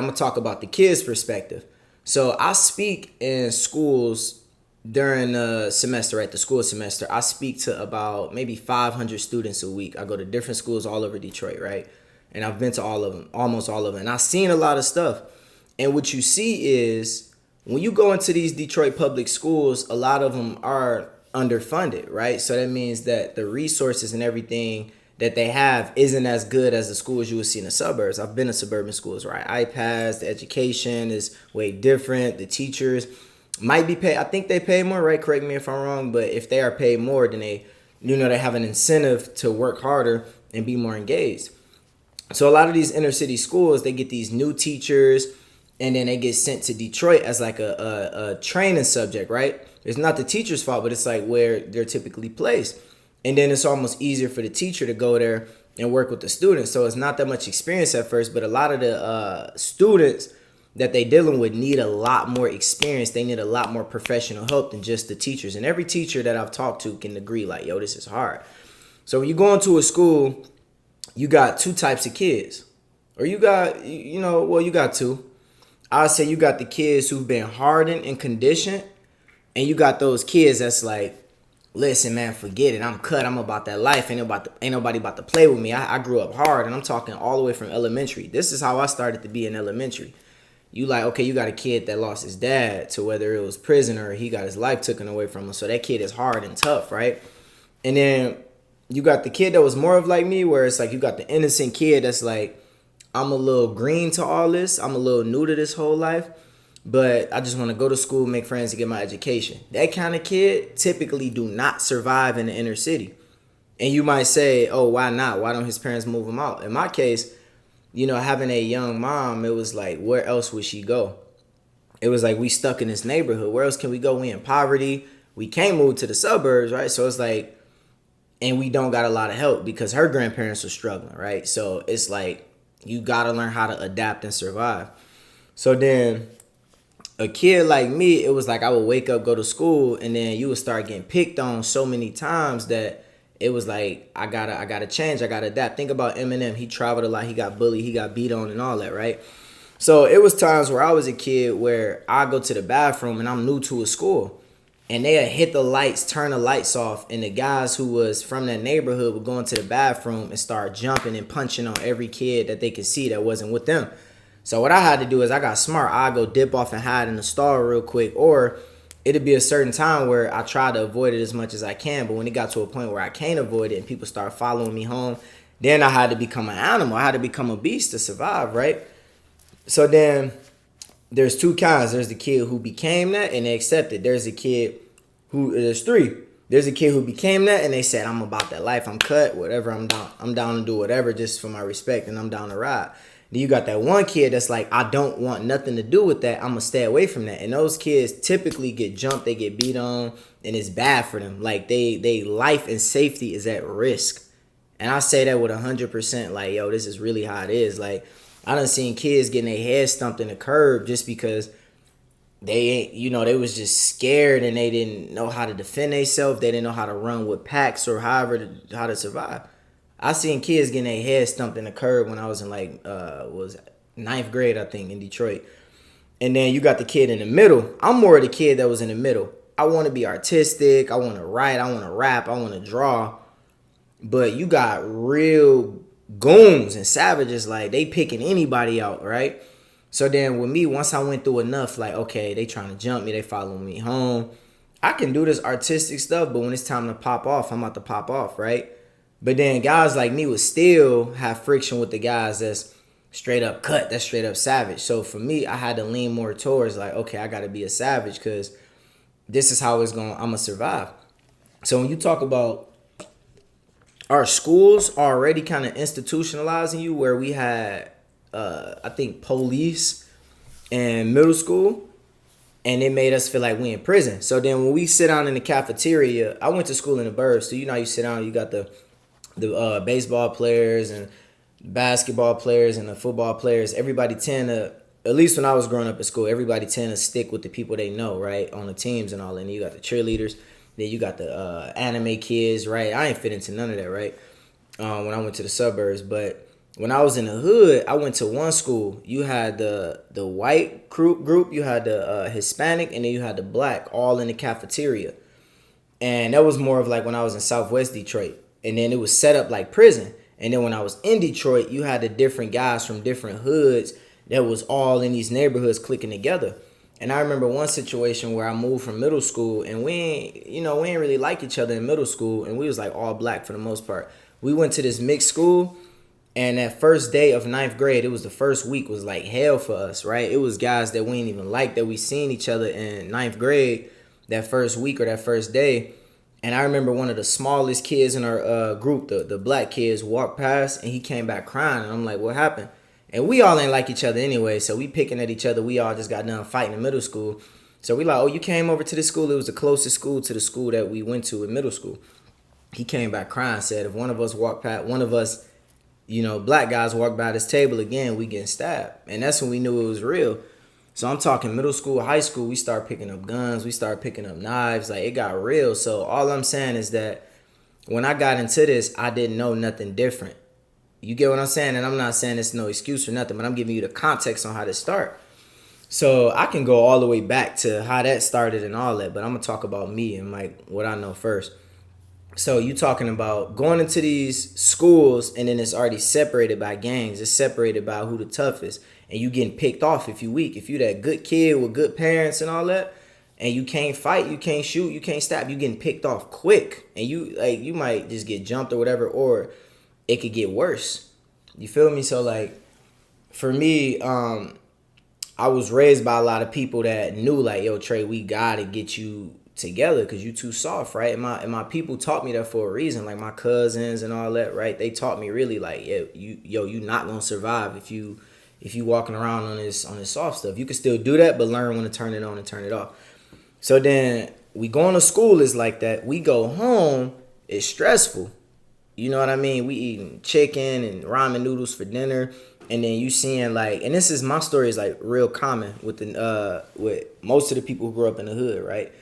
I'm gonna talk about the kids' perspective. So I speak in schools during the semester, right? The school semester. I speak to about maybe 500 students a week. I go to different schools all over Detroit, right? And I've been to all of them, almost all of them. And I've seen a lot of stuff. And what you see is when you go into these Detroit public schools, a lot of them are underfunded, right? So that means that the resources and everything that they have isn't as good as the schools you would see in the suburbs. I've been to suburban schools, right? iPads, the education is way different. The teachers might be paid. I think they pay more, right? Correct me if I'm wrong, but if they are paid more, then they have an incentive to work harder and be more engaged. So a lot of these inner city schools, they get these new teachers, and then they get sent to Detroit as like a training subject, right? It's not the teacher's fault, but it's like where they're typically placed. And then it's almost easier for the teacher to go there and work with the students. So it's not that much experience at first, but a lot of the students that they dealing with need a lot more experience. They need a lot more professional help than just the teachers. And every teacher that I've talked to can agree, like, yo, this is hard. So when you go into a school, you got two types of kids. Or you got, you got two. I would say you got the kids who've been hardened and conditioned, and you got those kids that's like, listen, man, forget it. I'm cut. I'm about that life. Ain't nobody about to play with me. I grew up hard, and I'm talking all the way from elementary. This is how I started to be in elementary. You like, okay, you got a kid that lost his dad to whether it was prison or he got his life taken away from him. So that kid is hard and tough, right? And then you got the kid that was more of like me, where it's like you got the innocent kid that's like, I'm a little green to all this. I'm a little new to this whole life, but I just want to go to school, make friends, and get my education. That kind of kid typically do not survive in the inner city. And you might say, oh, why not? Why don't his parents move him out? In my case, having a young mom, it was like, where else would she go? It was like, we stuck in this neighborhood. Where else can we go? We in poverty. We can't move to the suburbs, right? So it's like, and we don't got a lot of help because her grandparents were struggling, right? So it's like, you got to learn how to adapt and survive. So then a kid like me, it was like I would wake up, go to school, and then you would start getting picked on so many times that it was like I gotta change, I gotta adapt. Think about Eminem. He traveled a lot, he got bullied, he got beat on and all that, right? So it was times where I was a kid where I go to the bathroom and I'm new to a school. And they'd hit the lights, turn the lights off, and the guys who was from that neighborhood would go into the bathroom and start jumping and punching on every kid that they could see that wasn't with them. So what I had to do is I got smart. I'd go dip off and hide in the stall real quick, or it'd be a certain time where I try to avoid it as much as I can. But when it got to a point where I can't avoid it and people start following me home, then I had to become an animal. I had to become a beast to survive, right? So then there's two kinds. There's the kid who became that and they accepted. There's three. There's a kid who became that and they said, I'm about that life. I'm cut, whatever. I'm down. I'm down to do whatever just for my respect and I'm down to ride. Then you got that one kid that's like, I don't want nothing to do with that. I'm gonna stay away from that. And those kids typically get jumped, they get beat on, and it's bad for them. Like they life and safety is at risk. And I say that with 100%. Like, yo, this is really how it is. Like, I done seen kids getting their head stumped in the curb just because they was just scared and they didn't know how to defend themselves. They didn't know how to run with packs or how to survive. I seen kids getting their head stumped in the curb when I was in like was ninth grade, I think, in Detroit. And then you got the kid in the middle. I'm more of the kid that was in the middle. I want to be artistic. I want to write. I want to rap. I want to draw. But you got real goons and savages, like they picking anybody out, right? So then with me, once I went through enough, like, okay, they trying to jump me, they following me home. I can do this artistic stuff, but when it's time to pop off, I'm about to pop off, right? But then guys like me would still have friction with the guys that's straight up cut, that's straight up savage. So for me, I had to lean more towards like, okay, I got to be a savage because this is how I'm going to survive. So when you talk about our schools already kind of institutionalizing you, where we had, I think, police in middle school, and it made us feel like we in prison. So then when we sit down in the cafeteria, I went to school in the burbs, so how you sit down, you got the baseball players and basketball players and the football players. Everybody tend to, at least when I was growing up at school, everybody tend to stick with the people they know, right, on the teams and all. And you got the cheerleaders, then you got the anime kids, right? I ain't fit into none of that, right? When I went to the suburbs, but When I was in the hood, I went to one school. You had the white group, you had the Hispanic, and then you had the black, all in the cafeteria. And that was more of like when I was in Southwest Detroit. And then it was set up like prison. And then when I was in Detroit, you had the different guys from different hoods that was all in these neighborhoods clicking together. And I remember one situation where I moved from middle school, and we ain't really like each other in middle school, and we was like all black for the most part. We went to this mixed school, and that first day of ninth grade, it was the first week, was like hell for us, right? It was guys that we ain't even like, that we seen each other in ninth grade that first week or that first day. And I remember one of the smallest kids in our group, the black kids, walked past, and he came back crying. And I'm like, what happened? And we all ain't like each other anyway, so we picking at each other. We all just got done fighting in middle school. So we like, oh, you came over to the school? It was the closest school to the school that we went to in middle school. He came back crying, said if one of us walked past, one of us, black guys walked by this table again, we getting stabbed. And that's when we knew it was real. So I'm talking middle school, high school, we start picking up guns, we start picking up knives, like it got real. So all I'm saying is that when I got into this, I didn't know nothing different. You get what I'm saying? And I'm not saying it's no excuse or nothing, but I'm giving you the context on how to start. So I can go all the way back to how that started and all that, but I'm gonna talk about me and like what I know first. So you talking about going into these schools, and then it's already separated by gangs. It's separated by who the toughest, and you getting picked off if you weak. If you that good kid with good parents and all that, and you can't fight, you can't shoot, you can't stab, you getting picked off quick, and you might just get jumped or whatever, or it could get worse. You feel me? So like for me, I was raised by a lot of people that knew like, yo, Trey, we gotta get you together because you too soft, right? And my people taught me that for a reason. Like my cousins and all that, right? They taught me really like, yeah, you not gonna survive if you walking around on this soft stuff. You can still do that, but learn when to turn it on and turn it off. So then we going to school is like that. We go home, it's stressful. You know what I mean? We eating chicken and ramen noodles for dinner. And then you seeing like, and this is my story is like real common with with most of the people who grew up in the hood, right?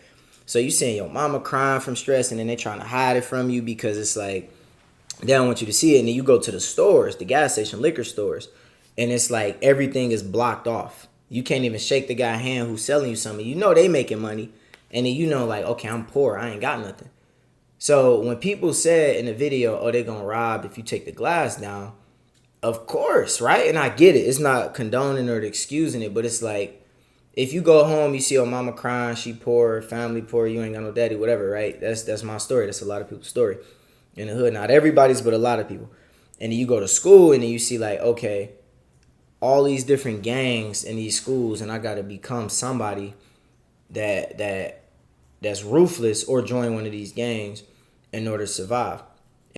So you seeing your mama crying from stress, and then they trying to hide it from you because it's like they don't want you to see it. And then you go to the stores, the gas station, liquor stores, and it's like everything is blocked off. You can't even shake the guy's hand who's selling you something. You know they making money, and then like, okay, I'm poor, I ain't got nothing. So when people said in the video, oh, they gonna rob if you take the glass down, of course, right? And I get it. It's not condoning or excusing it, but it's like, if you go home, you see your mama crying, she poor, family poor, you ain't got no daddy, whatever, right? That's my story. That's a lot of people's story in the hood. Not everybody's, but a lot of people. And then you go to school, and then you see like, okay, all these different gangs in these schools, and I got to become somebody that's ruthless or join one of these gangs in order to survive.